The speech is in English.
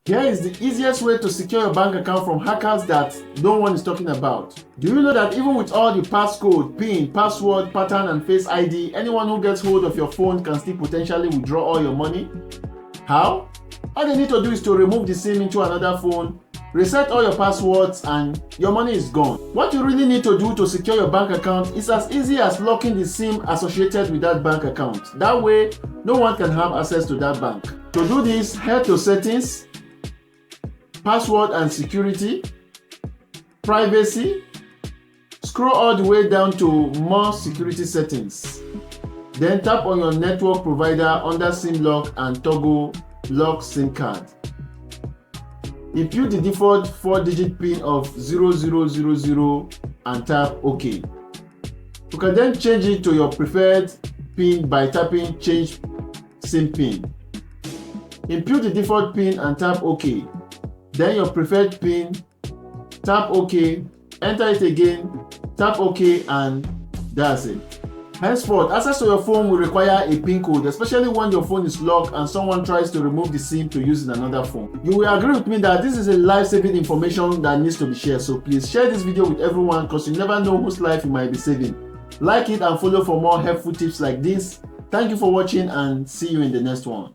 Here is the easiest way to secure your bank account from hackers that no one is talking about. Do you know that even with all the passcode, PIN, password, pattern and face ID, anyone who gets hold of your phone can still potentially withdraw all your money? How? All they need to do is to remove the SIM into another phone, reset all your passwords, and your money is gone. What you really need to do to secure your bank account is as easy as locking the SIM associated with that bank account. That way, no one can have access to that bank. To do this, head to Settings, Password and Security, Privacy, scroll all the way down to More Security Settings. Then tap on your network provider under SIM lock and toggle Lock SIM card. Input the default 4-digit PIN of 0000 and tap OK. You can then change it to your preferred PIN by tapping Change SIM PIN. Input the default PIN and tap OK. Then your preferred PIN, tap OK, enter it again, tap OK, and that's it. Henceforth, access to your phone will require a PIN code, especially when your phone is locked and someone tries to remove the SIM to use in another phone. You will agree with me that this is a life-saving information that needs to be shared, so please share this video with everyone because you never know whose life you might be saving. Like it and follow for more helpful tips like this. Thank you for watching and see you in the next one.